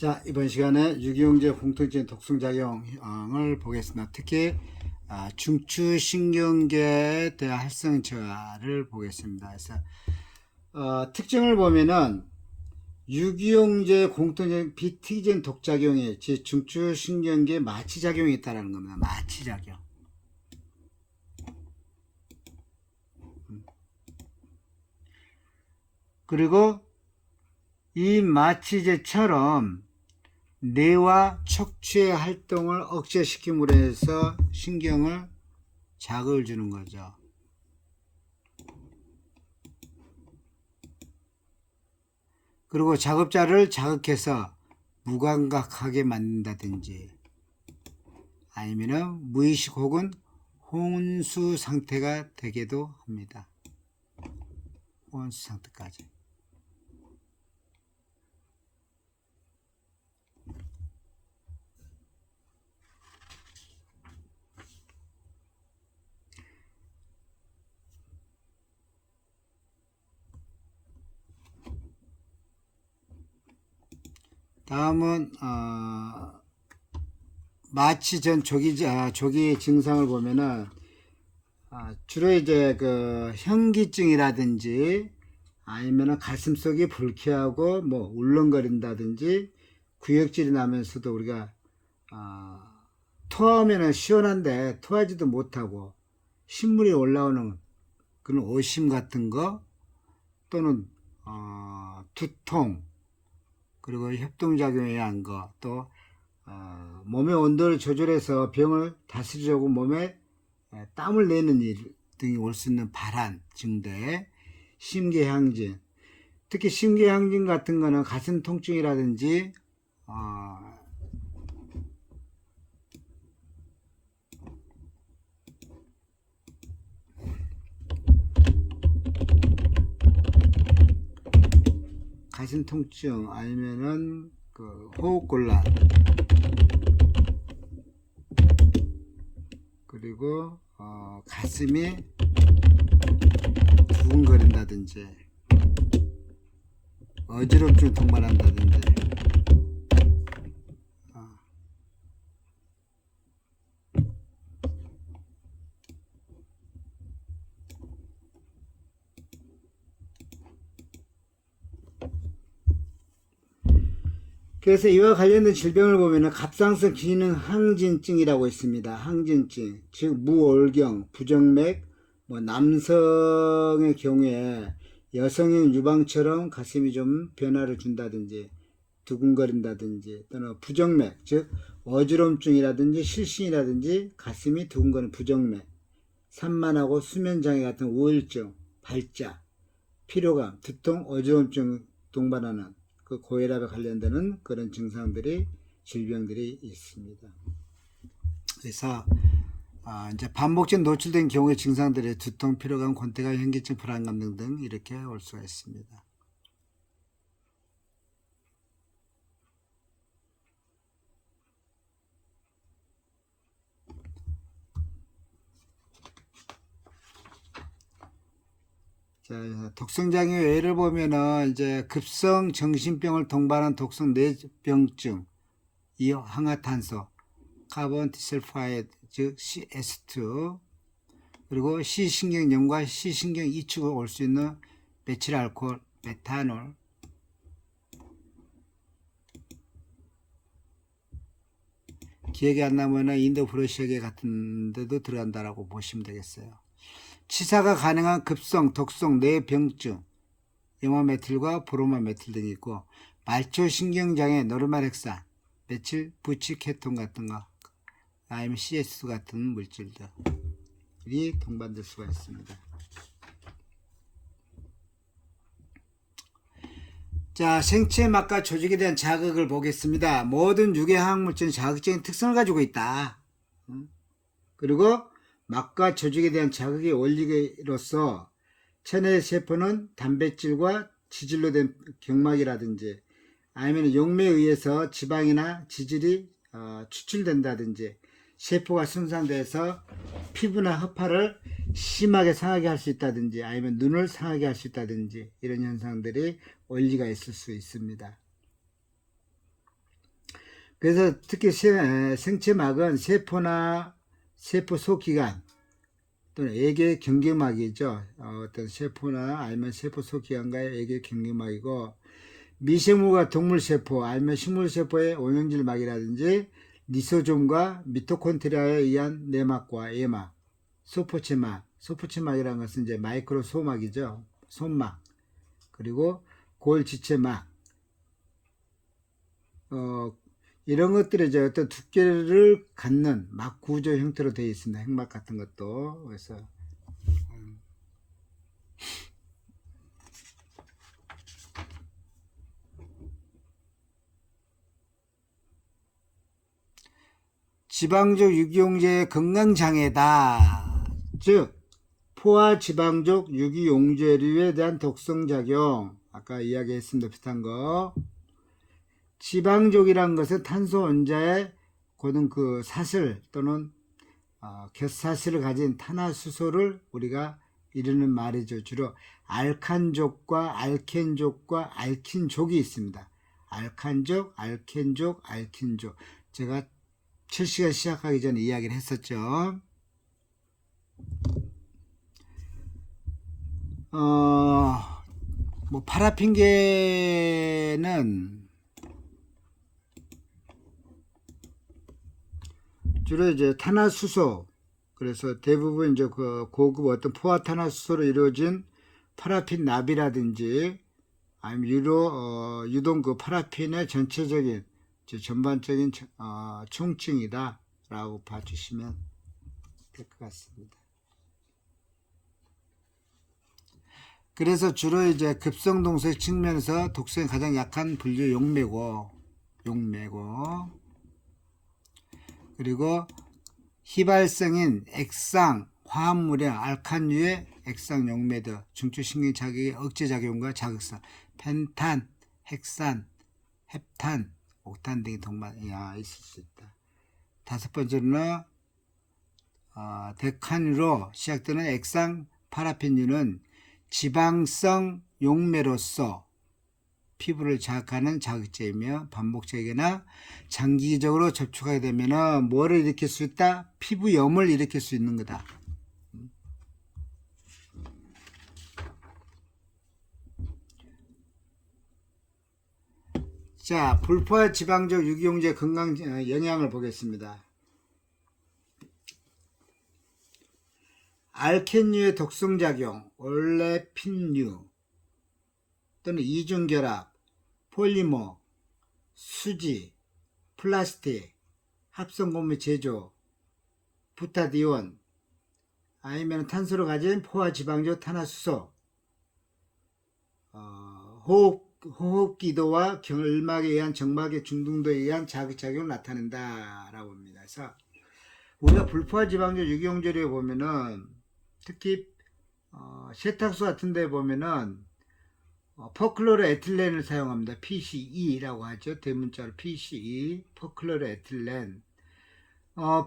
자, 이번 시간에 유기용제 공통적인 독성작용을 보겠습니다. 특히 중추신경계에 대한 활성저하를 보겠습니다. 그래서 특징을 보면은 유기용제 공통적인 비특이적인 독작용이 즉 중추신경계에 마취작용이 있다는 겁니다. 마취작용. 그리고 이 마취제처럼 뇌와 척추의 활동을 억제시킴으로 해서 신경을 자극을 주는 거죠. 그리고 작업자를 자극해서 무감각하게 만든다든지 아니면 무의식 혹은 혼수 상태가 되기도 합니다. 혼수 상태까지. 다음은 마취 전 조기 증상을 보면은 주로 이제 그 현기증이라든지 아니면은 가슴속이 불쾌하고 뭐 울렁거린다든지 구역질이 나면서도 우리가 토하면은 시원한데 토하지도 못하고 신물이 올라오는 그런 오심 같은 거 또는 두통 그리고 협동작용에 의한 거, 또 몸의 온도를 조절해서 병을 다스리려고 몸에 땀을 내는 일 등이 올 수 있는 발한 증대, 심계항진, 특히 심계항진 같은 거는 가슴 통증이라든지 가슴 통증 아니면은 그 호흡곤란 그리고 가슴이 두근거린다든지 어지럼증을 동반한다든지 그래서 이와 관련된 질병을 보면 갑상선 기능 항진증이라고 있습니다. 항진증, 즉 무올경, 부정맥, 뭐 남성의 경우에 여성의 유방처럼 가슴이 좀 변화를 준다든지 두근거린다든지 또는 부정맥, 즉 어지럼증이라든지 실신이라든지 가슴이 두근거리는 부정맥, 산만하고 수면장애 같은 우울증, 발작, 피로감, 두통, 어지럼증 동반하는 그 고혈압에 관련되는 그런 증상들이 질병들이 있습니다. 그래서 이제 반복적인 노출된 경우의 증상들이 두통, 피로감, 권태감, 현기증, 불안감 등등 이렇게 올 수가 있습니다. 자, 독성장애 예를 보면은 이제 급성 정신병을 동반한 독성 뇌병증, 이항화탄소, 카본 디설파이드, 즉 CS2, 그리고 시신경염과 시신경 이축을 올 수 있는 메칠 알코올, 메탄올, 기억이 안 나면은 인도 브러시계 같은 데도 들어간다라고 보시면 되겠어요. 치사가 가능한 급성, 독성 뇌병증, 영화메틸과 브로마메틸 등이 있고, 말초신경장애, 노르말헥산, 메칠 부치케톤 같은 거, 아니면 CS 같은 물질들이 동반될 수가 있습니다. 자, 생체 막과 조직에 대한 자극을 보겠습니다. 모든 유해화학물질은 자극적인 특성을 가지고 있다. 그리고 막과 조직에 대한 자극의 원리로서 체내 세포는 단백질과 지질로 된 경막이라든지 아니면 용매에 의해서 지방이나 지질이 추출된다든지 세포가 손상돼서 피부나 허파를 심하게 상하게 할 수 있다든지 아니면 눈을 상하게 할 수 있다든지 이런 현상들이 원리가 있을 수 있습니다. 그래서 특히 생체막은 세포나 세포 속기관 또는 외계 경계막이죠. 어떤 세포나 아니면 세포 속기관과의 외계 경계막이고, 미생물과 동물세포 아니면 식물세포의 오형질막이라든지 리소좀과 미토콘드리아에 의한 내막과 예막, 소포체막이라는 것은 이제 마이크로 소막이죠. 손막, 그리고 골지체막, 이런 것들이 이제 어떤 두께를 갖는 막 구조 형태로 되어 있습니다. 핵막 같은 것도. 그래서 지방족 유기용제의 건강장애다. 즉 포화 지방족 유기용제류에 대한 독성작용, 아까 이야기했습니다. 비슷한 거. 지방족이란 것은 탄소 원자의 고등 그 사슬 또는 곁사슬을 가진 탄화수소를 우리가 이르는 말이죠. 주로 알칸족과 알켄족과 알킨족이 있습니다. 알칸족, 알켄족, 알킨족. 제가 7시간 시작하기 전에 이야기를 했었죠. 뭐 파라핀계는 주로 이제 탄화수소, 그래서 대부분 이제 그 고급 어떤 포화 탄화수소로 이루어진 파라핀 납이라든지 아니면 유동 그 파라핀의 전체적인 전반적인 총칭이다 라고 봐주시면 될 것 같습니다. 그래서 주로 이제 급성동소의 측면에서 독성이 가장 약한 분류 용매고 그리고 희발성인 액상 화합물의 알칸류의 액상 용매드 중추신경 자극의 억제작용과 자극성, 펜탄, 헥산, 헵탄, 옥탄 등의 동반이 있을 수 있다. 다섯 번째로는 데칸으로 시작되는 액상 파라핀류는 지방성 용매로서 피부를 자극하는 자극제이며 반복적이나 장기적으로 접촉하게 되면 뭐를 일으킬 수 있다? 피부염을 일으킬 수 있는 거다. 자, 불포화 지방적 유기용제 건강 영향을 보겠습니다. 알켄류의 독성작용, 올레핀류 또는 이중결합, 폴리머, 수지, 플라스틱, 합성고무 제조, 부타디온, 아니면 탄소를 가진 포화지방적 탄화수소, 호흡기도와 결막에 의한 정막의 중등도에 의한 자극작용을 나타낸다 라고 합니다. 그래서 우리가 불포화지방적 유기용제류에 보면은 특히 세탁소 같은 데 보면은 퍼클로르에틸렌을 사용합니다. PCE라고 하죠. 대문자로 PCE, 퍼클로르에틸렌.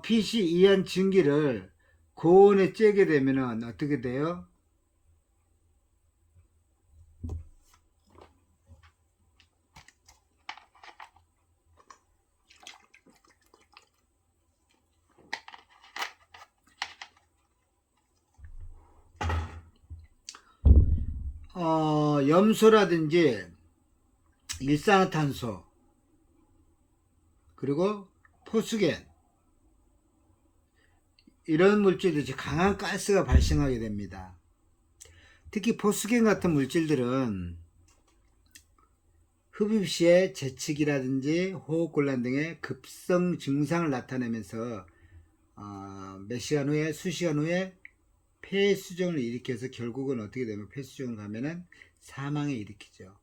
PCE한 증기를 고온에 쬐게 되면은 어떻게 돼요? 염소라든지 일산화탄소 그리고 포스겐 이런 물질들이 강한 가스가 발생하게 됩니다. 특히 포스겐 같은 물질들은 흡입 시에 재채기라든지 호흡곤란 등의 급성 증상을 나타내면서 몇 시간 후에 수시간 후에 폐수종을 일으켜서 결국은 어떻게 되면 폐수종을 가면은 사망에 일으키죠.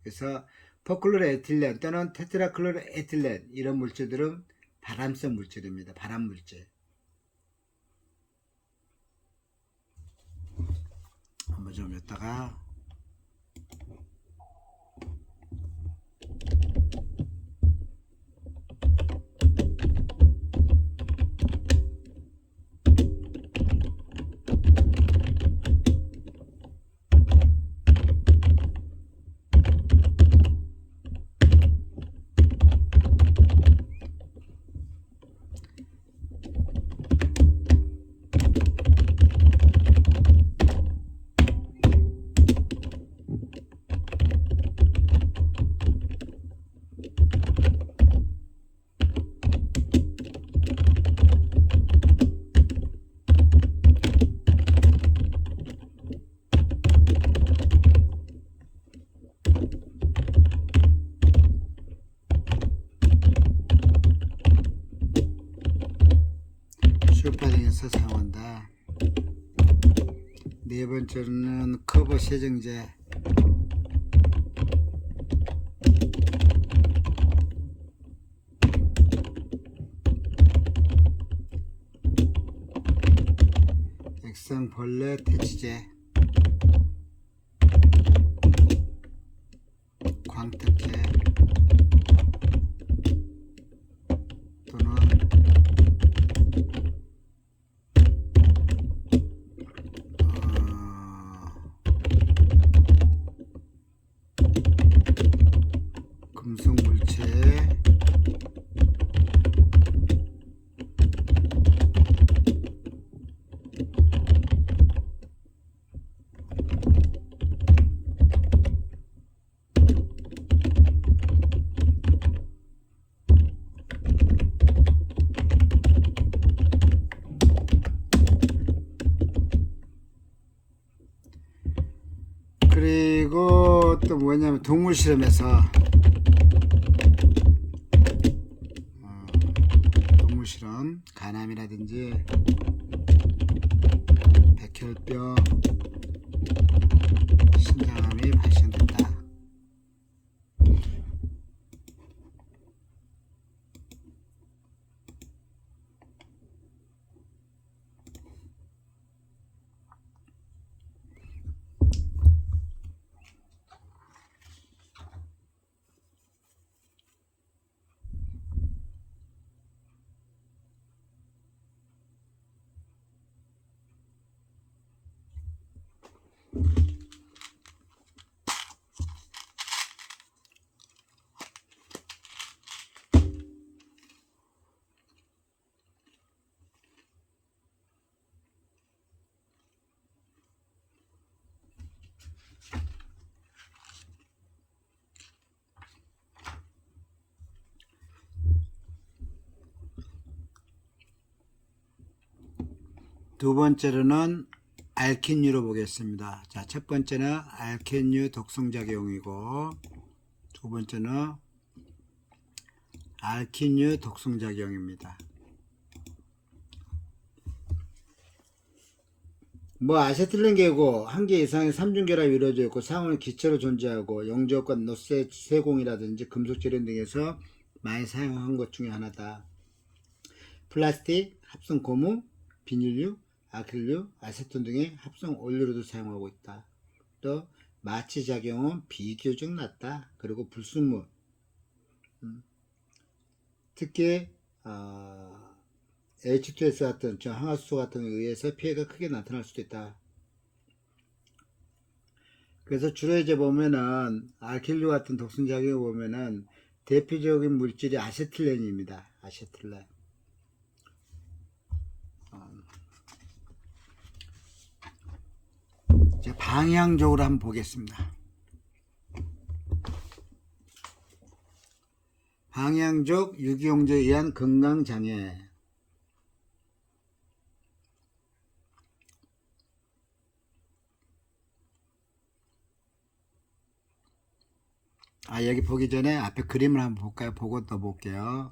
그래서 퍼클로르에틸렌 또는 테트라클로르에틸렌 이런 물질들은 발암성 물질입니다. 발암물질. 한번 좀 여기다가 번째로는 커버 세정제. 액상벌레 퇴치제. 광택제 또는 금속물체 그리고 또 뭐냐면 동물 실험에서 동물 실험 간암이라든지 백혈병 신장암이 발생된다. 두 번째로는 알킨유로 보겠습니다. 자, 첫 번째는 알킨유 독성작용이고, 두 번째는 알킨유 독성작용입니다. 뭐 아세틸렌계고 한 개 이상의 삼중결합이 이루어져 있고 상온은 기체로 존재하고 용접과 노쇠 세공이라든지 금속 재련 등에서 많이 사용한 것 중에 하나다. 플라스틱, 합성 고무, 비닐류, 아크릴류, 아세톤 등의 합성 원료로도 사용하고 있다. 또 마취 작용은 비교적 낮다. 그리고 불순물, 특히 H2S 같은 항화수소 같은 데 의해서 피해가 크게 나타날 수도 있다. 그래서 주로 이제 보면은 알킬류 같은 독성작용을 보면은 대표적인 물질이 아세틸렌입니다. 아세틸렌. 이제 방향적으로 한번 보겠습니다. 방향적 유기용제에 의한 건강장애. 여기 보기 전에 앞에 그림을 한번 볼까요? 보고 또 볼게요.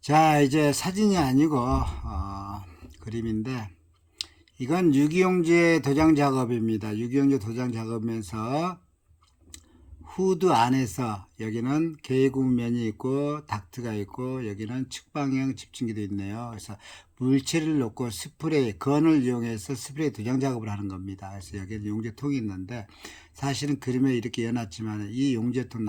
자, 이제 사진이 아니고 그림인데, 이건 유기용제 도장 작업입니다. 유기용제 도장 작업에서 후드 안에서 여기는 개구면이 있고 닥트가 있고 여기는 측방향 집중기도 있네요. 그래서 물체를 놓고 스프레이, 건을 이용해서 스프레이 도장 작업을 하는 겁니다. 그래서 여기는 용제통이 있는데, 사실은 그림에 이렇게 해놨지만 이 용제통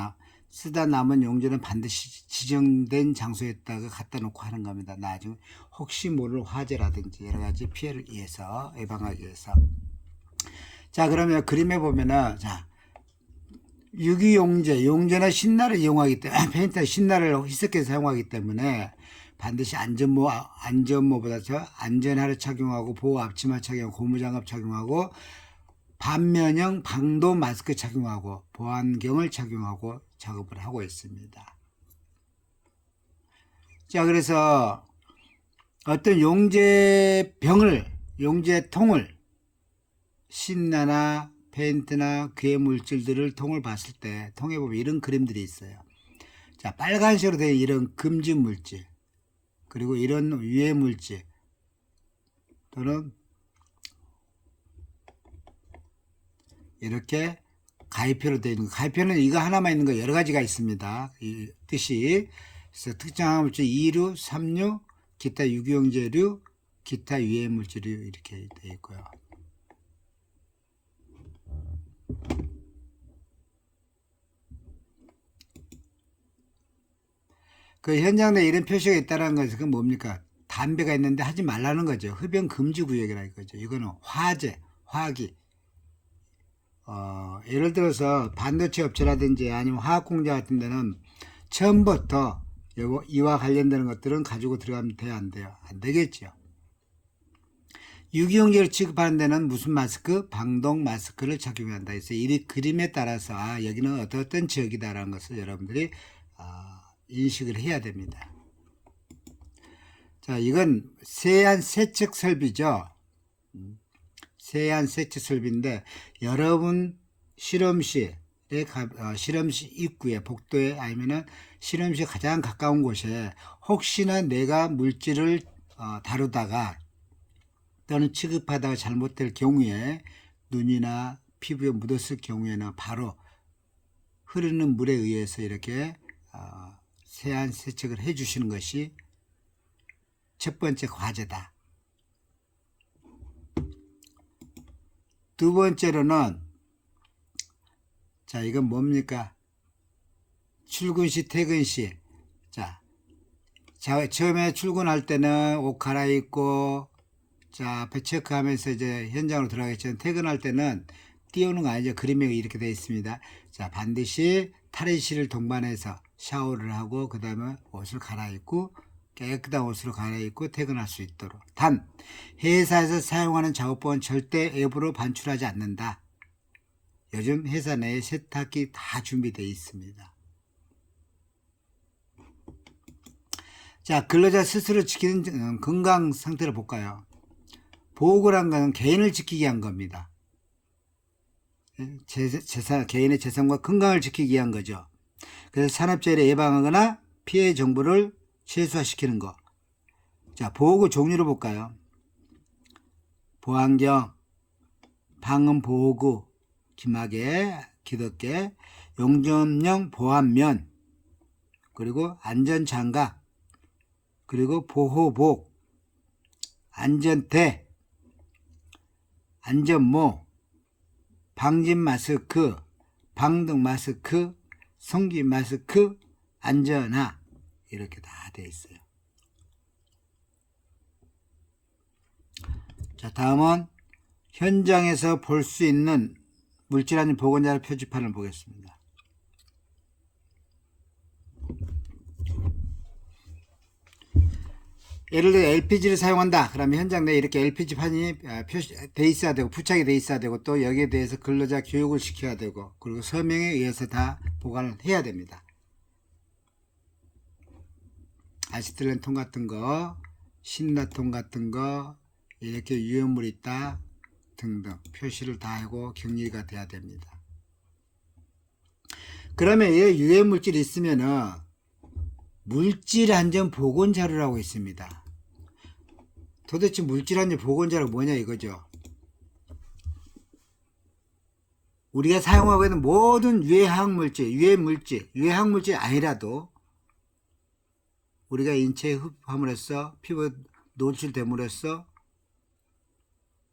쓰다 남은 용제는 반드시 지정된 장소에다가 갖다 놓고 하는 겁니다. 나중에 혹시 모를 화재라든지 여러 가지 피해를 위해서, 예방하기 위해서. 자, 그러면 그림에 보면은, 자, 유기용제, 용제나 신나를 이용하기 때문에, 페인트나 신나를 희석해서 사용하기 때문에 반드시 안전모보다 안전화를 착용하고 보호 앞치마 착용하고 고무장갑 착용하고 반면형 방도 마스크 착용하고 보안경을 착용하고 작업을 하고 있습니다. 자, 그래서 어떤 용제통을 신나나 페인트나 괴 물질들을 통을 봤을 때 통에 보면 이런 그림들이 있어요. 자, 빨간색으로 된 이런 금지 물질, 그리고 이런 유해 물질 또는 이렇게 가위표로 되어 있는 거. 가위표는 이거 하나만 있는 거 여러 가지가 있습니다. 이 뜻이. 그래서 특정 물질 2류, 3류, 기타 유기용재류, 기타 유해 물질이 이렇게 되어 있고요. 그 현장 내에 이런 표시가 있다는 것은 그건 뭡니까? 담배가 있는데 하지 말라는 거죠. 흡연 금지 구역이라 이거죠. 이거는 화재, 화기. 예를 들어서 반도체 업체라든지 아니면 화학공장 같은 데는 처음부터 이와 관련되는 것들은 가지고 들어가면 돼요, 안 돼요? 안 되겠죠. 유기용제를 취급하는 데는 무슨 마스크? 방독 마스크를 착용해야 한다. 그래서 이 그림에 따라서 여기는 어떤 지역이다라는 것을 여러분들이 인식을 해야 됩니다. 자, 이건 세안 세척 설비죠. 세안 세척 설비인데 여러분 실험실에 실험실 입구에 복도에 아니면은 실험실 가장 가까운 곳에 혹시나 내가 물질을 다루다가 또는 취급하다가 잘못될 경우에 눈이나 피부에 묻었을 경우에는 바로 흐르는 물에 의해서 이렇게 세안 세척을 해 주시는 것이 첫 번째 과제다. 두 번째로는 자, 이건 뭡니까? 출근 시 퇴근 시. 자, 처음에 출근할 때는 옷 갈아입고 자, 배 체크하면서 이제 현장으로 들어가겠지만 퇴근할 때는 띄우는 거 아니죠. 그림이 이렇게 되어 있습니다. 자, 반드시 탈의실을 동반해서 샤워를 하고 그 다음에 옷을 갈아입고 깨끗한 옷으로 갈아입고 퇴근할 수 있도록. 단, 회사에서 사용하는 작업복은 절대 외부로 반출하지 않는다. 요즘 회사 내에 세탁기 다 준비되어 있습니다. 자, 근로자 스스로 지키는 건강 상태를 볼까요? 보호구란 것은 개인을 지키기 위한 겁니다. 개인의 재산과 건강을 지키기 위한 거죠. 그래서 산업재해를 예방하거나 피해 정보를 최소화시키는 거. 자, 보호구 종류를 볼까요? 보안경, 방음보호구, 기마개, 기덮개, 용접용 보안면, 그리고 안전장갑, 그리고 보호복, 안전대, 안전모, 방진 마스크, 방등 마스크, 성기 마스크, 안전화 이렇게 다 되어 있어요. 자, 다음은 현장에서 볼 수 있는 물질안전 보건자료 표지판을 보겠습니다. 예를 들어 LPG를 사용한다. 그러면 현장 내에 이렇게 LPG판이 돼 있어야 되고 부착이 돼 있어야 되고 또 여기에 대해서 근로자 교육을 시켜야 되고 그리고 서명에 의해서 다 보관을 해야 됩니다. 아시틀렌통 같은 거, 신라통 같은 거 이렇게 유해물이 있다 등등 표시를 다 하고 격리가 돼야 됩니다. 그러면 이 유해물질이 있으면은 물질안전보건자료라고 있습니다. 도대체 물질안전보건자료가 뭐냐 이거죠. 우리가 사용하고 있는 모든 유해물질 아니라도 우리가 인체에 흡입함으로써 피부 노출됨으로써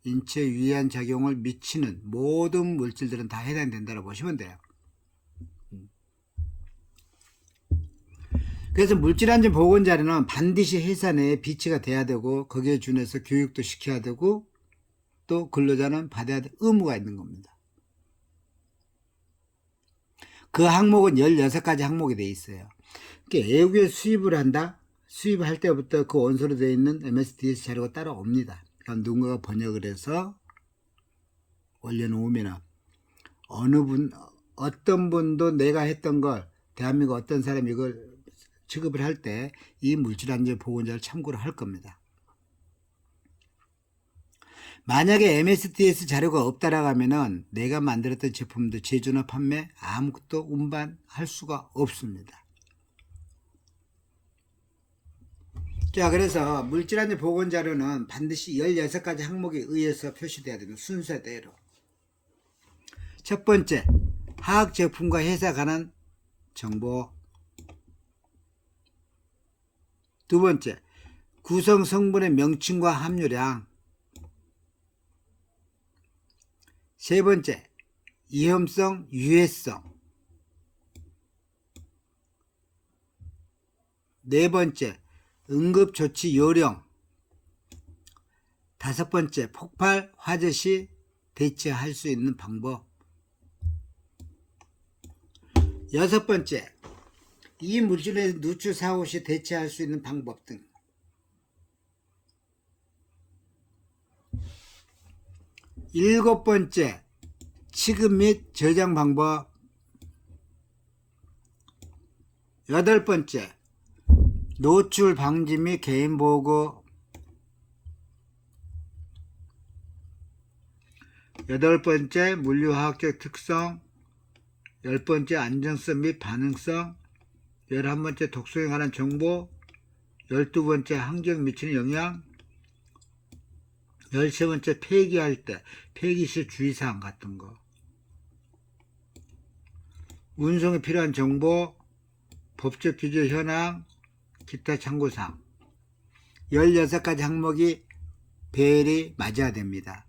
인체에 유해한 작용을 미치는 모든 물질들은 다 해당된다고 보시면 돼요. 그래서 물질안전보건자료는 반드시 회사 내에 비치가 돼야 되고 거기에 준해서 교육도 시켜야 되고 또 근로자는 받아야 될 의무가 있는 겁니다. 그 항목은 16가지 항목이 되어 있어요. 그러니까 외국에 수입을 한다? 수입할 때부터 그 원서로 되어 있는 MSDS 자료가 따로 옵니다. 그러니까 누군가가 번역을 해서 올려놓으면 어떤 분도 내가 했던 걸 대한민국 어떤 사람이 이걸 취급을 할 때 이 물질안전보건자를 참고를 할 겁니다. 만약에 MSDS 자료가 없다라고 하면은 내가 만들었던 제품도 제조나 판매 아무것도 운반할 수가 없습니다. 자, 그래서 물질안전 보건 자료는 반드시 16가지 항목에 의해서 표시돼야 되는 순서대로. 첫 번째, 화학 제품과 회사 관한 정보. 두 번째, 구성 성분의 명칭과 함유량. 세 번째, 위험성, 유해성. 네 번째, 응급조치 요령. 다섯 번째, 폭발, 화재 시 대처할 수 있는 방법. 여섯 번째, 이 물질의 누출 사고 시 대처할 수 있는 방법 등. 일곱 번째, 취급 및 저장 방법. 여덟 번째, 노출 방지 및 개인 보호. 여덟 번째, 물리화학적 특성. 열 번째, 안정성 및 반응성. 11번째, 독성에 관한 정보. 12번째, 환경 미치는 영향. 13번째, 폐기할 때 폐기 시 주의사항 같은 거. 운송에 필요한 정보, 법적 규제 현황, 기타 참고사항. 16가지 항목이 배열이 맞아야 됩니다.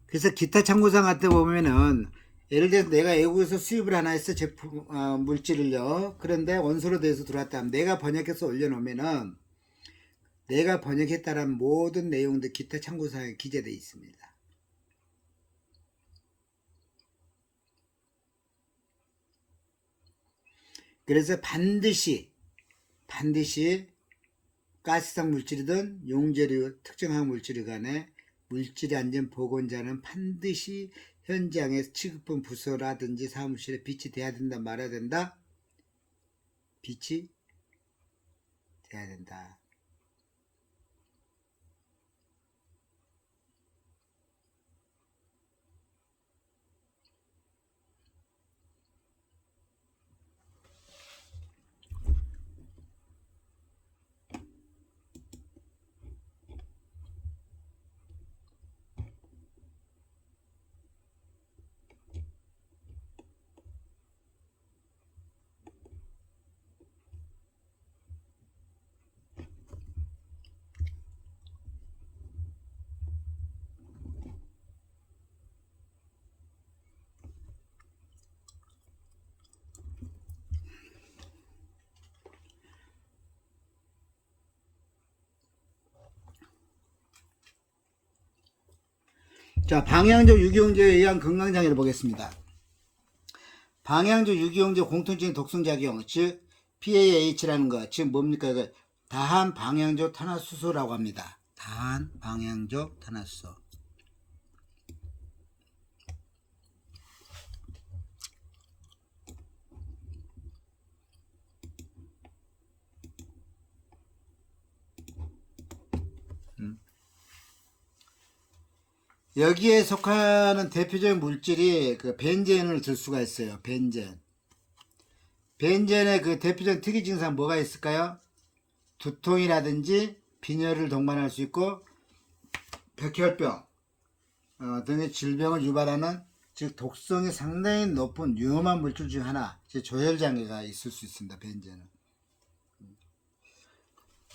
그래서 기타 참고사항 같은 거 보면은 예를 들어서 내가 외국에서 수입을 하나 했어, 제품, 물질을요. 그런데 원소로 돼서 들어왔다 하면 내가 번역해서 올려놓으면은 내가 번역했다는 모든 내용들 기타 참고사항에 기재되어 있습니다. 그래서 반드시 가스성 물질이든 용재료 특정한 물질이 간에 물질 안전 보건자는 반드시 현장에 취급한 부서라든지 사무실에 비치돼야 된다, 말아야 된다? 비치돼야 된다. 자, 방향적 유기용제에 의한 건강장애를 보겠습니다. 방향적 유기용제 공통적인 독성작용, 즉 PAH라는 거, 즉 뭡니까? 다한 방향적 탄화수소라고 합니다. 다한 방향적 탄화수소. 여기에 속하는 대표적인 물질이 그 벤젠을 들 수가 있어요. 벤젠. 벤젠의 그 대표적인 특이 증상 뭐가 있을까요? 두통이라든지 빈혈을 동반할 수 있고 백혈병 등의 질병을 유발하는, 즉 독성이 상당히 높은 위험한 물질 중 하나, 즉 조혈장애가 있을 수 있습니다. 벤젠은.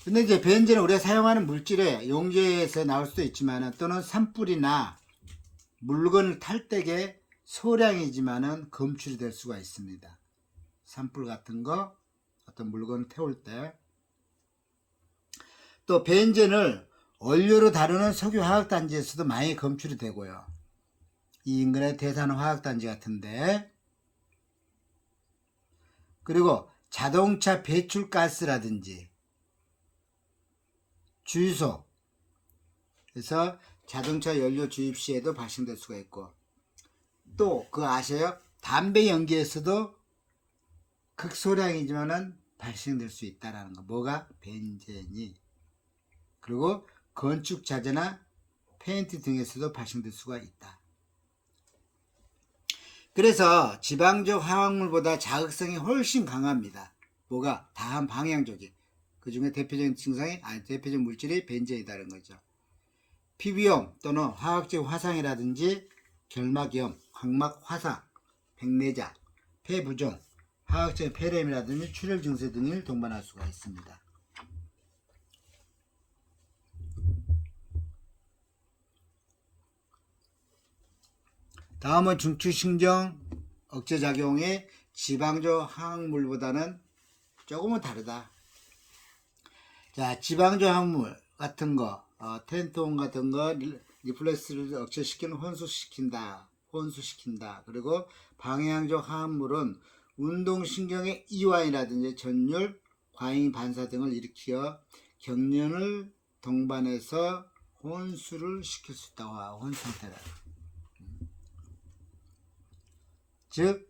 근데 이제 벤젠은 우리가 사용하는 물질에 용제에서 나올 수도 있지만은, 또는 산불이나 물건을 탈 때에 소량이지만은 검출이 될 수가 있습니다. 산불 같은 거, 어떤 물건을 태울 때. 또 벤젠을 원료로 다루는 석유화학단지에서도 많이 검출이 되고요. 이 인근의 대산화학단지 같은데. 그리고 자동차 배출가스라든지 주유소, 그래서 자동차 연료 주입 시에도 발생될 수가 있고, 또 그거 아세요? 담배 연기에서도 극소량이지만은 발생될 수 있다라는 거. 뭐가? 벤젠이. 그리고 건축 자재나 페인트 등에서도 발생될 수가 있다. 그래서 지방적 화학물보다 자극성이 훨씬 강합니다. 뭐가? 다한 방향적인. 그 중에 대표적인 증상이, 대표적 물질이 벤젠이다는 거죠. 피부염 또는 화학적 화상이라든지 결막염, 각막 화상, 백내장, 폐부종, 화학적 폐렴이라든지 출혈 증세 등을 동반할 수가 있습니다. 다음은 중추신경 억제작용의 지방적 화학물보다는 조금은 다르다. 자, 지방적 화학물 같은 거, 텐토온 같은 거, 리플렉스를 억제시키는 혼수시킨다. 그리고 방향적 화학물은 운동신경의 이완이라든지 전율, 과잉 반사 등을 일으켜 경련을 동반해서 혼수를 시킬 수 있다. 혼 상태다. 즉,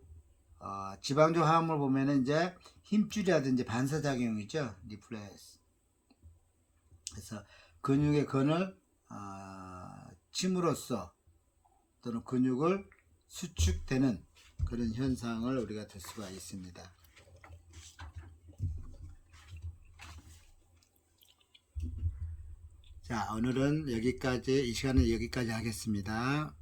지방적 화합물 보면은 이제 힘줄이라든지 반사작용이죠. 리플렉스. 그래서 근육의 근을 침으로써 또는 근육을 수축되는 그런 현상을 우리가 들 수가 있습니다. 자, 오늘은 여기까지, 이 시간은 여기까지 하겠습니다.